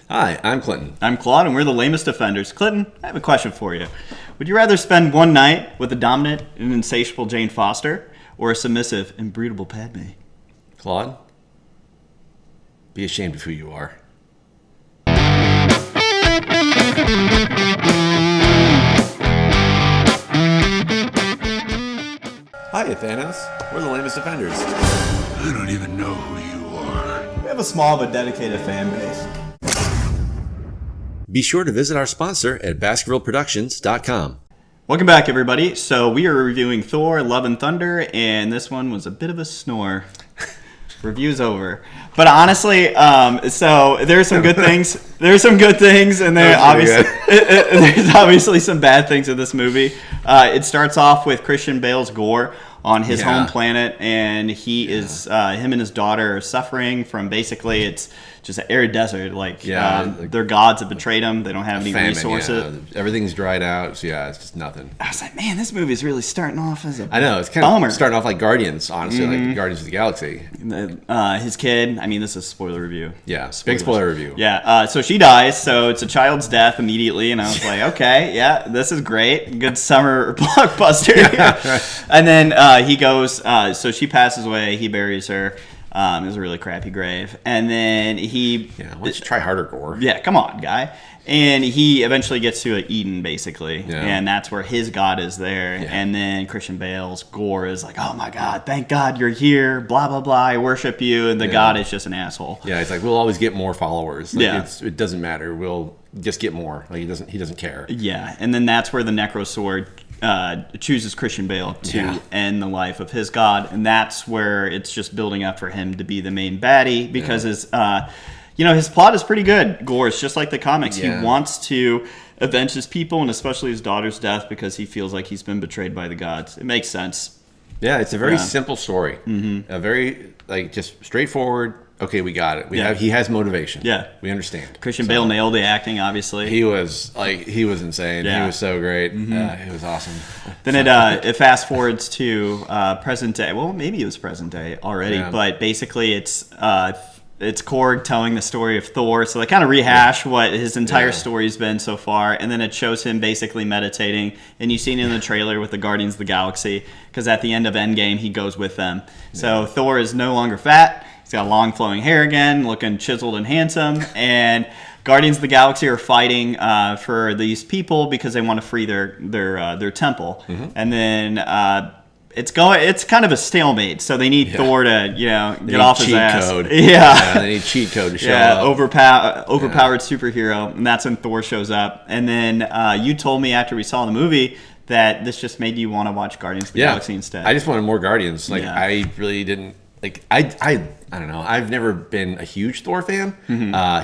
Hi, I'm Clinton. I'm Claude, and we're the lamest offenders. Clinton, I have a question for you. Would you rather spend one night with a dominant and insatiable Jane Foster or a submissive and breedable Padme? Claude, be ashamed of who you are. Hi, Thanos. We're the lamest offenders. I don't even know who you are. We have a small but dedicated fan base. Be sure to visit our sponsor at BaskervilleProductions.com. Welcome back, everybody. So we are reviewing Thor, Love and Thunder, and this one was a bit of a snore. Review's over. But honestly, so there's some good things. There's some good things, and there's obviously some bad things in this movie. It starts off with Christian Bale's gore on his home planet, and he is him and his daughter are suffering from basically it's just an arid desert. Their gods have betrayed them. They don't have any resources. Yeah. Everything's dried out. So it's just nothing. I was like, man, this movie is really starting off as a I know it's kind bummer. of starting off like Guardians, honestly, like Guardians of the Galaxy. His kid. I mean, this is a spoiler review. Yeah, big spoiler review. Yeah. So she dies. So it's a child's death immediately, and I was like, okay, yeah, this is great. Good summer blockbuster. And then he goes. So she passes away. He buries her. It was a really crappy grave. And then he... Yeah, why don't you try harder, gore? Yeah, come on, guy. And he eventually gets to Eden, basically. Yeah. And that's where his god is there. Yeah. And then Christian Bale's gore is like, oh my God, thank God you're here, blah, blah, blah, I worship you. And the god is just an asshole. Yeah, it's like, we'll always get more followers. It doesn't matter. We'll just get more. Like, he doesn't care. Yeah, and then that's where the Necro Sword... chooses Christian Bale to end the life of his god, and that's where it's just building up for him to be the main baddie because his plot is pretty good. Gore is just like the comics. He wants to avenge his people and especially his daughter's death because he feels like he's been betrayed by the gods. It makes sense. Yeah, it's a very simple story. A very just straightforward. Okay, we got it. He has motivation. Yeah, we understand. Christian Bale nailed the acting. Obviously, he was insane. Yeah. He was so great. It was awesome. Then it fast forwards to present day. Well, maybe it was present day already, but basically it's Korg telling the story of Thor. So they kind of rehash what his entire story's been so far, and then it shows him basically meditating. And you've seen it in the trailer with the Guardians of the Galaxy, because at the end of Endgame, he goes with them. So Thor is no longer fat. He's got long flowing hair again, looking chiseled and handsome. And Guardians of the Galaxy are fighting for these people because they want to free their temple. And then it's kind of a stalemate. So they need Thor to get off his ass. Code. Yeah, they need cheat code to show up. Overpowered superhero, and that's when Thor shows up. And then you told me after we saw the movie that this just made you want to watch Guardians of the Galaxy instead. I just wanted more Guardians. I really didn't. I don't know. I've never been a huge Thor fan.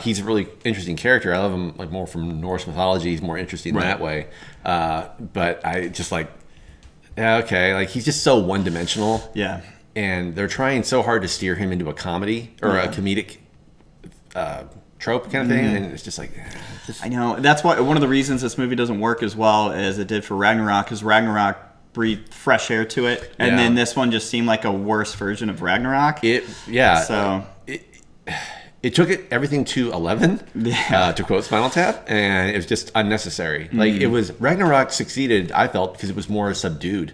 He's a really interesting character. I love him more from Norse mythology. He's more interesting that way. But I just he's just so one-dimensional. Yeah. And they're trying so hard to steer him into a comedy or a comedic trope kind of thing, and it's just like... I know. That's why one of the reasons this movie doesn't work as well as it did for Ragnarok, because Ragnarok breathed fresh air to it, and then this one just seemed like a worse version of Ragnarok. It took everything to 11, to quote Spinal Tap, and it was just unnecessary. It was Ragnarok succeeded, I felt, because it was more subdued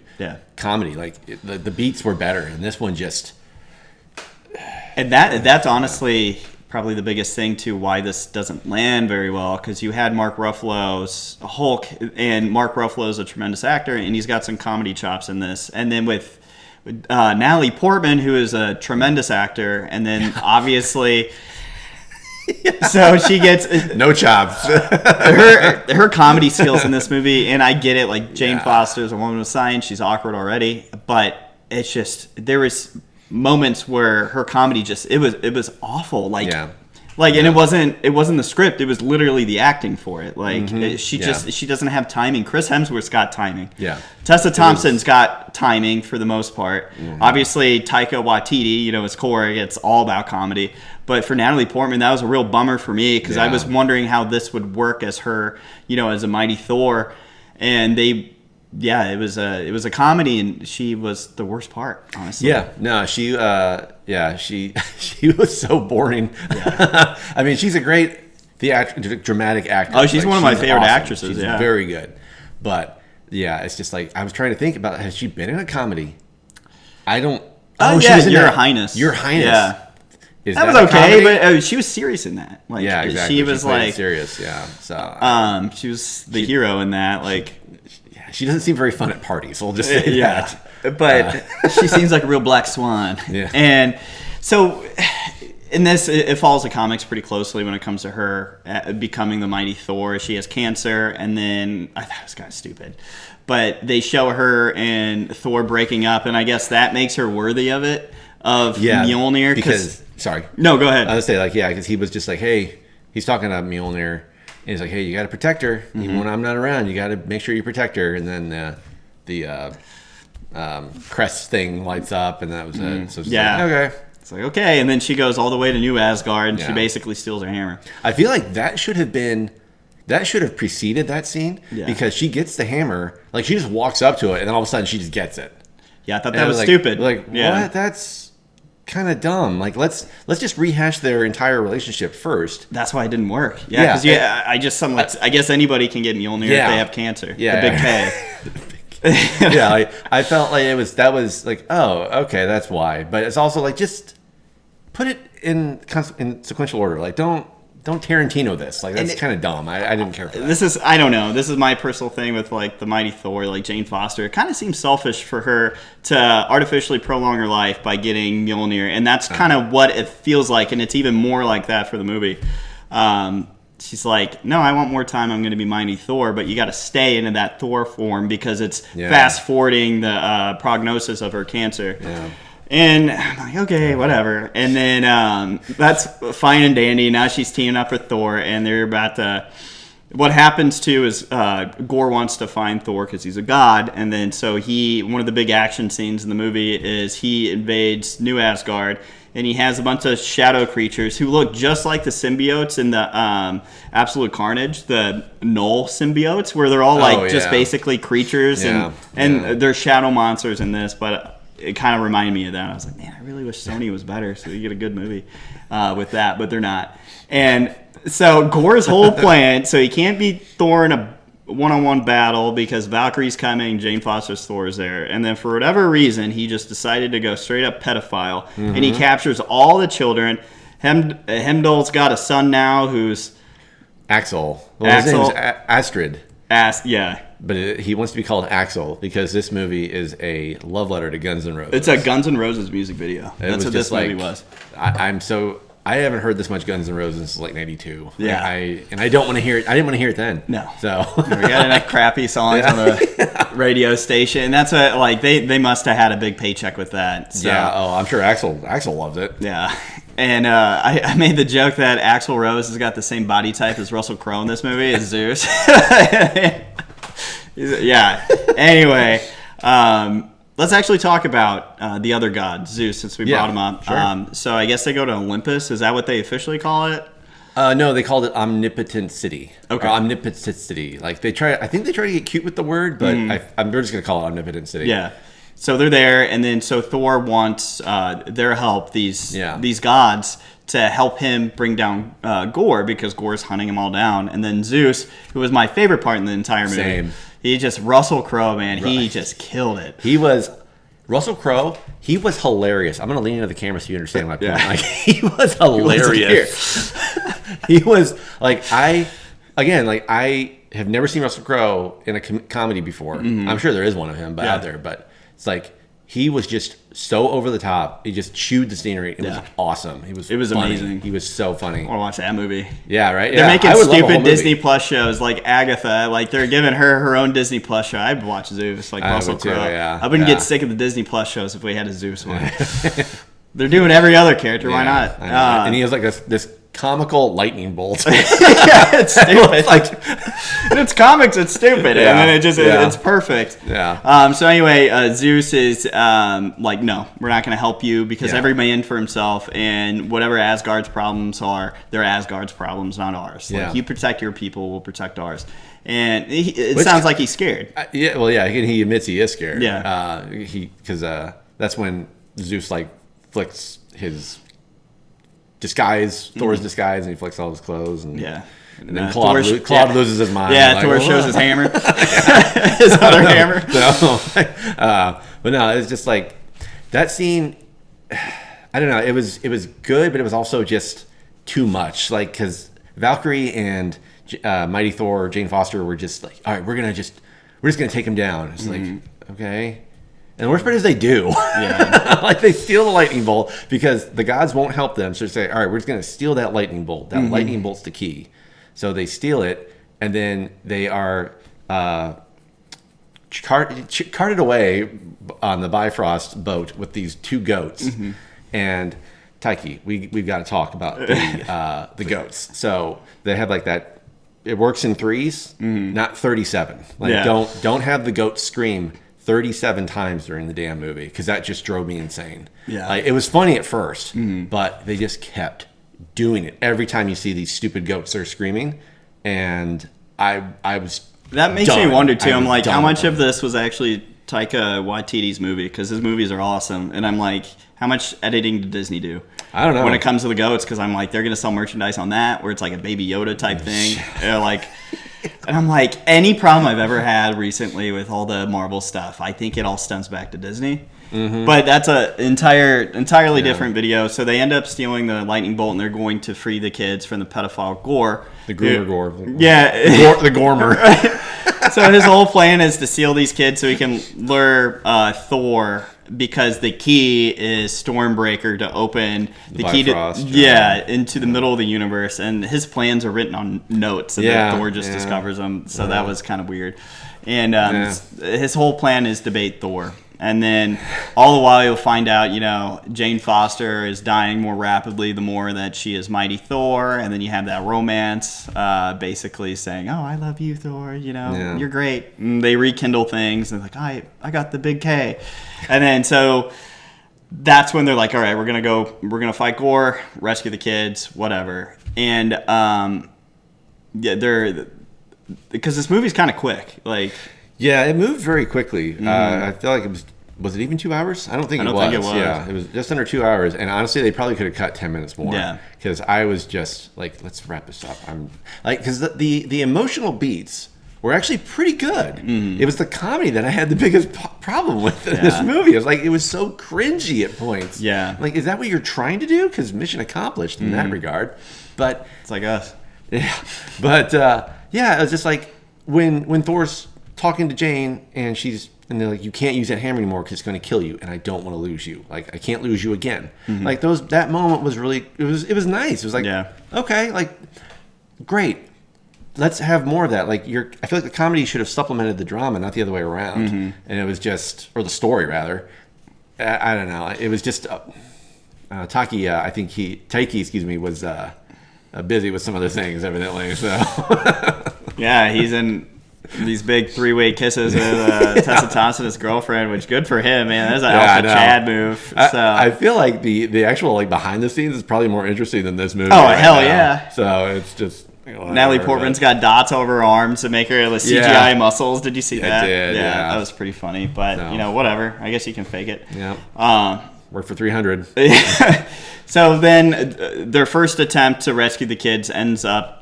comedy. The beats were better, and this one just. And that's honestly probably the biggest thing to why this doesn't land very well, because you had Mark Ruffalo's Hulk, and Mark Ruffalo is a tremendous actor, and he's got some comedy chops in this. And then with Natalie Portman, who is a tremendous actor, and then obviously... So she gets... No chops. her comedy skills in this movie, and I get it, Jane Foster is a woman of science, she's awkward already, but it's just... There was... moments where her comedy just it was awful and it wasn't the script, it was literally the acting for it. She doesn't have timing. Chris Hemsworth's got timing. Tessa Thompson's got timing for the most part. Obviously Taika Waititi, as Korg, it's all about comedy. But for Natalie Portman, that was a real bummer for me, because I was wondering how this would work as her, as a mighty Thor, and it was a comedy, and she was the worst part, honestly. She was so boring. I mean, she's a great dramatic actress. Oh, she's one of my favorite actresses. She's yeah, very good. But yeah, it's just like I was trying to think about. Has she been in a comedy? I don't. Oh, she yeah, was in Your Highness. Your Highness. Yeah. That was okay, but she was serious in that. Like, yeah, exactly. She was like serious. Yeah. So she was the hero in that. Like, yeah, she doesn't seem very fun at parties. We'll just say that. But she seems like a real black swan. Yeah. And so in this, it follows the comics pretty closely when it comes to her becoming the mighty Thor. She has cancer, and then I thought it was kind of stupid, but they show her and Thor breaking up, and I guess that makes her worthy of it. Of Mjolnir, because sorry, no, go ahead. I was say like because he was just like, hey, he's talking to Mjolnir, and he's like, hey, you got to protect her. Even when I'm not around, you got to make sure you protect her. And then the crest thing lights up, and that was it. So it's like, okay. It's like, okay, and then she goes all the way to New Asgard, and she basically steals her hammer. I feel like that should have preceded that scene because she gets the hammer, like she just walks up to it, and then all of a sudden she just gets it. Yeah, I thought that was stupid. Like, what? That's kind of dumb. Like, let's just rehash their entire relationship first. That's why it didn't work. Yeah, because I guess anybody can get Mjolnir if they have cancer. Yeah, the big K. Yeah, I felt like that was like, oh, okay, that's why. But it's also like just put it in sequential order. Like, don't Tarantino this. Like, that's kind of dumb. I didn't care for that. I don't know. This is my personal thing with, like, the Mighty Thor, like Jane Foster. It kind of seems selfish for her to artificially prolong her life by getting Mjolnir. And that's kind of what it feels like. And it's even more like that for the movie. She's like, no, I want more time. I'm going to be Mighty Thor. But you got to stay into that Thor form because it's fast-forwarding the prognosis of her cancer. Yeah. And I'm like, okay, whatever. And then that's fine and dandy. Now she's teaming up with Thor, and they're about to... What happens, too, is Gore wants to find Thor because he's a god. And then so one of the big action scenes in the movie is he invades New Asgard, and he has a bunch of shadow creatures who look just like the symbiotes in the Absolute Carnage, the Null symbiotes, where they're all just basically creatures, and they're shadow monsters in this, but... It kind of reminded me of that. I was like, man, I really wish Sony was better so you get a good movie with that, but they're not. And so Gore's whole plan, so he can't beat Thor in a one-on-one battle because Valkyrie's coming, Jane Foster's Thor is there. And then for whatever reason, he just decided to go straight up pedophile, and he captures all the children. Heimdall's got a son now who's... Axel. Well, his name's Astrid. But he wants to be called Axel because this movie is a love letter to Guns N' Roses. It's a Guns N' Roses music video. That's what this movie was. I haven't heard this much Guns N' Roses since like '92. Yeah, I don't want to hear it. I didn't want to hear it then. No, so we got enough crappy songs on the radio station. That's what they must have had a big paycheck with that. So. Yeah. Oh, I'm sure Axel loved it. Yeah. And I made the joke that Axl Rose has got the same body type as Russell Crowe in this movie as Zeus. Yeah. Anyway, let's actually talk about the other god, Zeus, since we brought him up. Sure. So I guess they go to Olympus. Is that what they officially call it? No, they called it Omnipotent City. Okay. Omnipotent City. Like I think they try to get cute with the word, but I'm just going to call it Omnipotent City. Yeah. So they're there, and then so Thor wants their help, these gods, to help him bring down Gore because Gore's hunting them all down. And then Zeus, who was my favorite part in the entire movie, Russell Crowe, man, he just killed it. Russell Crowe, he was hilarious. I'm going to lean into the camera so you understand my point. Like, he was hilarious. He was like, I have never seen Russell Crowe in a comedy before. I'm sure there is one of him out there, but it's like he was just so over the top. He just chewed the scenery. It was awesome. It was funny. Amazing. He was so funny. I want to watch that movie. Yeah, right? They're making stupid Disney Plus shows like Agatha. Like they're giving her own Disney Plus show. I'd watch Zeus, like Russell Crowe. I wouldn't get sick of the Disney Plus shows if we had a Zeus one. They're doing every other character. Why not? And he has like this comical lightning bolt. It's stupid. It's comics. It's stupid, and then it's perfect. Yeah. So anyway, Zeus is like, no, we're not going to help you because every man for himself, and whatever Asgard's problems are, they're Asgard's problems, not ours. Like you protect your people, we'll protect ours. And it sounds like he's scared. He admits he is scared. Yeah. Because that's when Zeus like flicks his disguise, Thor's disguise, and he flicks all his clothes. And, and then Claude loses his mind. Yeah, Thor shows his hammer. His other hammer. But no, it's just like, that scene, I don't know, it was good, but it was also just too much. Like, because Valkyrie and Mighty Thor, Jane Foster, were just like, all right, we're just gonna take him down. It's like, okay. And the worst part is they do. Yeah. Like, they steal the lightning bolt because the gods won't help them. So they say, all right, we're just going to steal that lightning bolt. That lightning bolt's the key. So they steal it, and then they are carted away on the Bifrost boat with these 2 goats. And Taiki, we've got to talk about the goats. So they have like that. It works in 3s, not 37. Like, don't have the goats scream 37 times during the damn movie, because that just drove me insane. Yeah, like, it was funny at first, but they just kept doing it every time you see these stupid goats that are screaming, and I was that makes me wonder too. I'm like, how much of this was actually Taika Waititi's movie? Because his movies are awesome, and I'm like, how much editing did Disney do? I don't know when it comes to the goats, because I'm like, they're gonna sell merchandise on that where it's like a Baby Yoda type thing, like. And I'm like, any problem I've ever had recently with all the Marvel stuff, I think it all stems back to Disney. But that's a entirely different video. So they end up stealing the lightning bolt, and they're going to free the kids from the pedophile Gore. The Groomer Gore. Yeah. The Gormer. Right. So his whole plan is to steal these kids so he can lure Thor, because the key is Stormbreaker to open the key to into the middle of the universe, and his plans are written on notes, and then Thor just discovers them. So that was kind of weird. And his whole plan is to bait Thor. And then all the while you'll find out, Jane Foster is dying more rapidly the more that she is Mighty Thor. And then you have that romance basically saying, oh, I love you, Thor. You're great. And they rekindle things. And like, I got the big K. And then so that's when they're like, all right, we're going to fight Gore, rescue the kids, whatever. And because this movie's kind of quick. Like, yeah, it moved very quickly. I feel like was it even 2 hours? I don't think it was. Yeah, it was just under 2 hours. And honestly, they probably could have cut 10 minutes more. Yeah. Because I was just like, let's wrap this up. I'm like, because the emotional beats were actually pretty good. It was the comedy that I had the biggest problem with in this movie. It was like, it was so cringy at points. Yeah. Like, is that what you're trying to do? Because mission accomplished in that regard. But it's like us. Yeah. But it was just like when Thor's talking to Jane, and they're like, you can't use that hammer anymore because it's going to kill you, and I don't want to lose you. Like, I can't lose you again. Like, that moment was really, it was nice. It was like, okay, like, great. Let's have more of that. Like, I feel like the comedy should have supplemented the drama, not the other way around. And it was just, or the story rather. I don't know. It was just Taiki. I think Taiki, was busy with some other things, evidently. So yeah, he's in these big 3-way kisses with Tessa Thompson, his girlfriend, which good for him, man. That's an Alpha Chad move. So I feel like the actual like behind the scenes is probably more interesting than this movie. Oh, hell yeah! So it's just Natalie Portman's got dots over her arms to make her CGI muscles. Did you see that? I did. Yeah, that was pretty funny. But whatever. I guess you can fake it. Yeah. Work for 300. So then their first attempt to rescue the kids ends up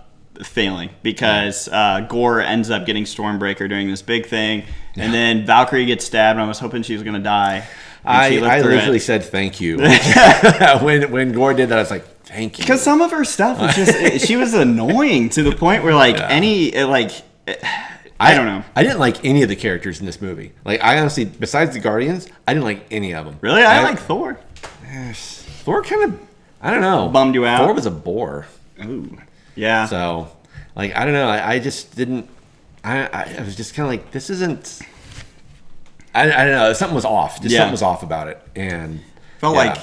failing because Gore ends up getting Stormbreaker doing this big thing, and then Valkyrie gets stabbed, and I was hoping she was going to die. I literally said thank you. when Gore did that, I was like, thank you. Because some of her stuff was just, she was annoying to the point where I don't know. I didn't like any of the characters in this movie. Like, I honestly, besides the Guardians, I didn't like any of them. Really? I like Thor. Thor kind of, I don't know. Bummed you out? Thor was a bore. Ooh. Yeah. So, like, I don't know. I just didn't. I was just kind of like, this isn't. I don't know. Something was off. Something was off about it, and felt like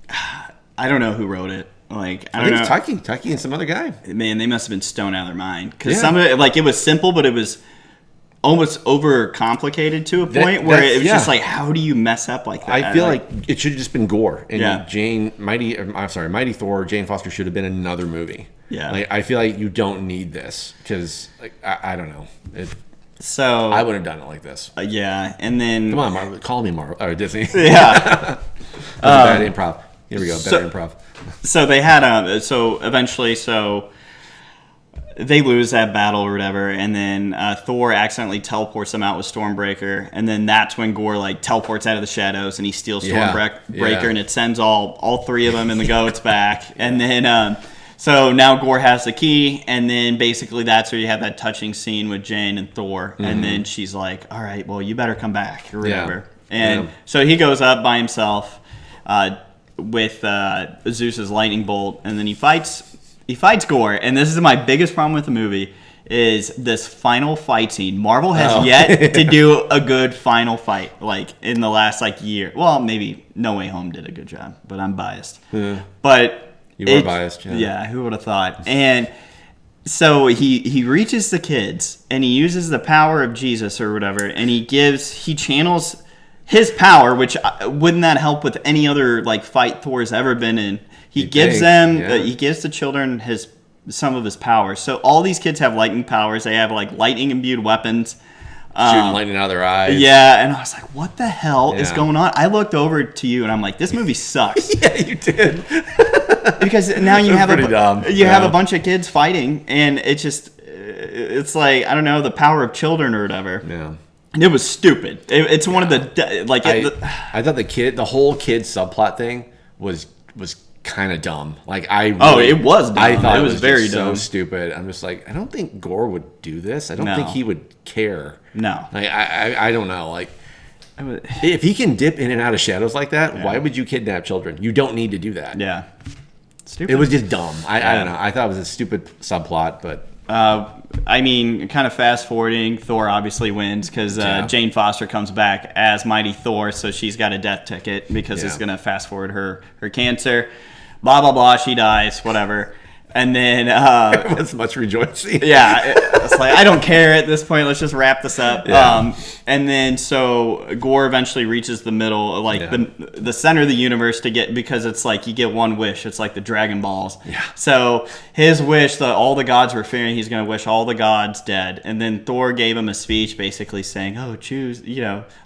I don't know who wrote it. Like, I don't know. Taiki and some other guy. Man, they must have been stoned out of their mind because some of it, like, it was simple, but it was almost overcomplicated to a point where it was just like, how do you mess up like that? I feel like it should have just been Gore and Mighty Thor. Jane Foster should have been another movie. Yeah, like, I feel like you don't need this because, like, I don't know. So I would have done it like this. And then come on, Marvel, call me Marvel or Disney. Yeah, That's a bad improv. Here we go. Better improv. So they had so eventually they lose that battle or whatever, and then Thor accidentally teleports them out with Stormbreaker, and then that's when Gore like teleports out of the shadows and he steals Stormbreaker, and it sends all three of them and the goats back, and then so now Gore has the key, and then basically that's where you have that touching scene with Jane and Thor, and then she's like, "All right, well you better come back or whatever," and so he goes up by himself with Zeus's lightning bolt, and then he fights Gore, and this is my biggest problem with the movie, is this final fight scene. Marvel has yet to do a good final fight, like, in the last, like, year. Well, maybe No Way Home did a good job, but I'm biased. Yeah. But... You were biased, yeah. Yeah, who would have thought? And so he reaches the kids, and he uses the power of Jesus or whatever, and he channels his power, which wouldn't that help with any other, like, fight Thor's ever been in? He gives the children some of his powers. So all these kids have lightning powers. They have like lightning imbued weapons. Shooting lightning out of their eyes. Yeah, and I was like, what the hell is going on? I looked over to you and I'm like, this movie sucks. Yeah, you did. Because now you have have a bunch of kids fighting, and it's like, I don't know, the power of children or whatever. Yeah. And it was stupid. It's one of the like. I thought the whole kid subplot thing was kind of dumb. Like it was dumb. I thought it was very so dumb. stupid. I'm just like, I don't think Gore would do this. I don't think he would care. No. Like, I don't know. Like, if he can dip in and out of shadows like that, why would you kidnap children? You don't need to do that. Yeah. Stupid. It was just dumb. I don't know. I thought it was a stupid subplot, but I mean, kind of fast forwarding, Thor obviously wins because Jane Foster comes back as Mighty Thor, so she's got a death ticket because it's going to fast forward her cancer. Blah, blah, blah. She dies, whatever. And then... it was much rejoicing. Yeah. It's like, I don't care at this point. Let's just wrap this up. Yeah. And then so Gore eventually reaches the middle, like the center of the universe because it's like you get one wish. It's like the Dragon Balls. Yeah. So his wish, all the gods were fearing he's going to wish all the gods dead. And then Thor gave him a speech basically saying, oh, choose,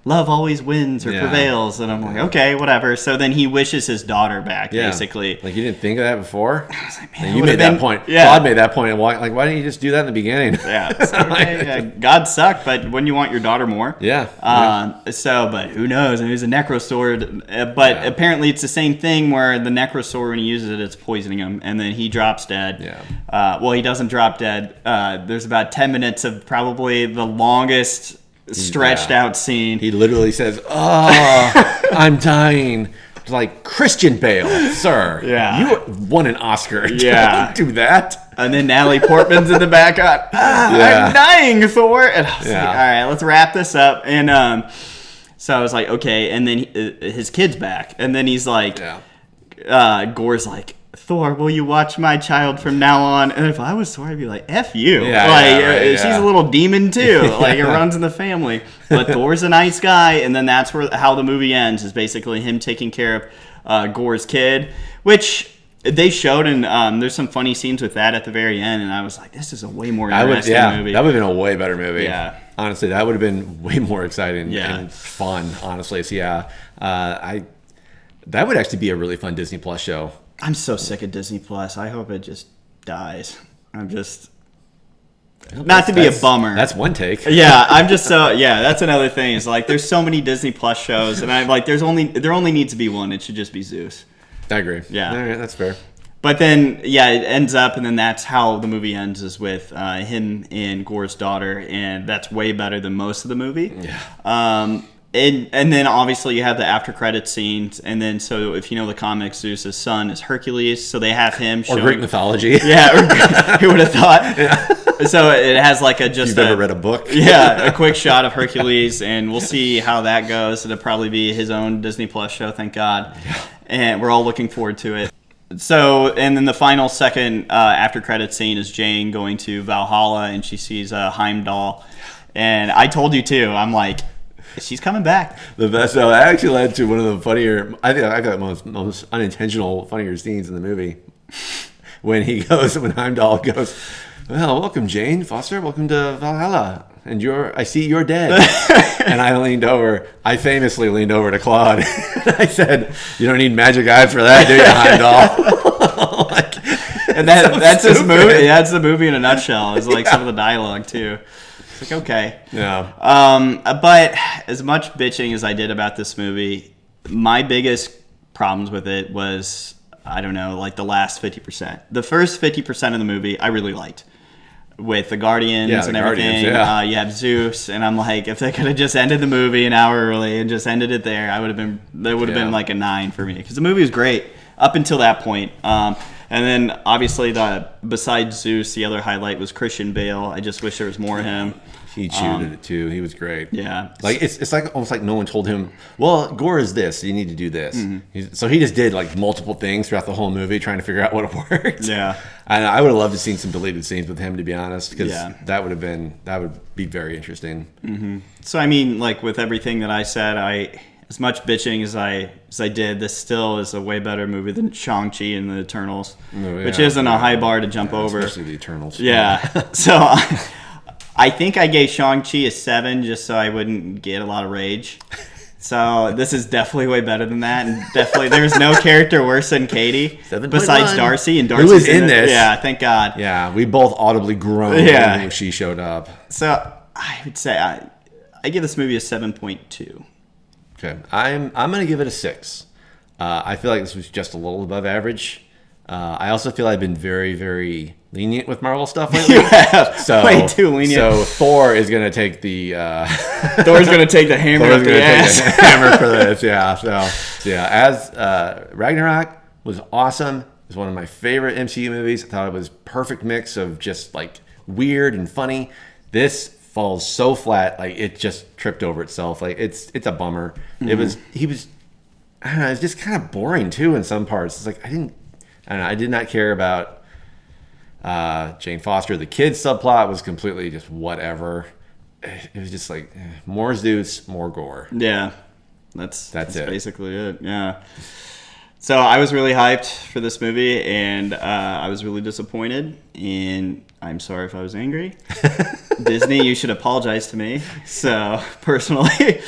love always wins or prevails. And I'm like, okay, whatever. So then he wishes his daughter back, basically. Like, you didn't think of that before? I was like, man, you made that point. Yeah. Claude made that point. And why didn't you just do that in the beginning? Yeah. Okay, God sucked, but wouldn't you want your daughter more? Yeah. But who knows? It was a necrosword. But apparently it's the same thing where the necrosword, when he uses it, it's poisoning him. And then he drops dead. Yeah. Well, he doesn't drop dead. There's about 10 minutes of probably the longest stretched out scene. He literally says, oh, I'm dying. Like, Christian Bale, sir. Yeah. You won an Oscar. Yeah. Don't do that. And then Natalie Portman's in the back. I'm dying, Thor. And I was like, all right, let's wrap this up. And so I was like, okay. And then his kid's back. And then he's like, Gore's like, Thor, will you watch my child from now on? And if I was Thor, I'd be like, F you. She's a little demon too. Like, it runs in the family. But Thor's a nice guy, and then that's how the movie ends, is basically him taking care of Gore's kid, which they showed, and there's some funny scenes with that at the very end, and I was like, this is a way more interesting movie. That would have been a way better movie. Yeah. Honestly, that would have been way more exciting and fun, honestly. So, that would actually be a really fun Disney Plus show. I'm so sick of Disney Plus. I hope it just dies. Not to be a bummer. That's one take. Yeah, I'm just that's another thing. Is like, there's so many Disney Plus shows, and I'm like, there only needs to be one. It should just be Zeus. I agree. Yeah. All right, that's fair. But then, it ends up, and then that's how the movie ends, is with him and Gore's daughter, and that's way better than most of the movie. Yeah. And then obviously you have the after credit scenes, and then so if you know the comics, Zeus' son is Hercules, so they have him showing, or Greek mythology. Yeah, who would have thought? Yeah. So it has like if you've ever read a book. Yeah, a quick shot of Hercules, and we'll see how that goes. It'll probably be his own Disney Plus show, thank God. Yeah. And we're all looking forward to it. So, and then the final second after credit scene is Jane going to Valhalla, and she sees Heimdall, and I told you too. I'm like, she's coming back. The best. So that actually led to one of the funnier, I think I got most unintentional funnier scenes in the movie. When Heimdall goes, well, welcome, Jane Foster. Welcome to Valhalla. And I see you're dead. And I famously leaned over to Claude. And I said, you don't need magic eyes for that, do you, Heimdall? And that's his movie. That's the movie in a nutshell. It's like some of the dialogue, too. It's like, okay. Yeah. But as much bitching as I did about this movie, my biggest problems with it was, I don't know, like the last 50%. The first 50% of the movie I really liked. With the Guardians and everything. You have Zeus, and I'm like, if they could have just ended the movie an hour early and just ended it there, that would have been like a 9 for me. Because the movie was great up until that point. And then, obviously, besides Zeus, the other highlight was Christian Bale. I just wish there was more of him. He chewed it too. He was great. Yeah, like it's like almost like no one told him. Well, gore is this. You need to do this. Mm-hmm. So he just did like multiple things throughout the whole movie, trying to figure out what worked. Yeah, and I would have loved to seen some deleted scenes with him, to be honest, because that would be very interesting. Mm-hmm. So I mean, like with everything that I said, as much bitching as I did, this still is a way better movie than Shang-Chi and the Eternals, which isn't a high bar to jump over. Especially the Eternals. Yeah. So. I think I gave Shang-Chi a 7 just so I wouldn't get a lot of rage. So this is definitely way better than that. And definitely there's no character worse than Katie besides Darcy. And Darcy's who was in this. Yeah, thank God. Yeah, we both audibly groaned when she showed up. So I would say I give this movie a 7.2. Okay, I'm going to give it a 6. I feel like this was just a little above average. I also feel I've been very, very lenient with Marvel stuff lately. So way too lenient. So Thor is going to take the Thor's going to take the hammer up the ass. Take the hammer for this. Yeah. So yeah, as Ragnarok was awesome. It was one of my favorite MCU movies. I thought it was perfect mix of just like weird and funny. This falls so flat, like it just tripped over itself. Like it's a bummer. Mm-hmm. He was I don't know, it's just kind of boring too in some parts. It's like I did not care about Jane Foster. The kids subplot was completely just whatever. It was just like more Zeus, more gore. Yeah, that's it. Basically it. Yeah. So I was really hyped for this movie, and I was really disappointed. And I'm sorry if I was angry. Disney, you should apologize to me. So personally.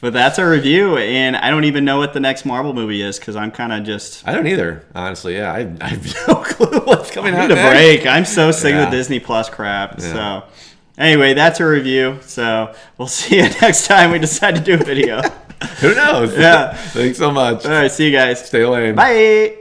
But that's our review, and I don't even know what the next Marvel movie is because I'm kind of just... I don't either, honestly. Yeah, I have no clue what's coming out next. I need a break. I'm so sick of the Disney Plus crap. Yeah. So anyway, that's our review. So we'll see you next time we decide to do a video. Who knows? Yeah. Thanks so much. All right, see you guys. Stay lame. Bye.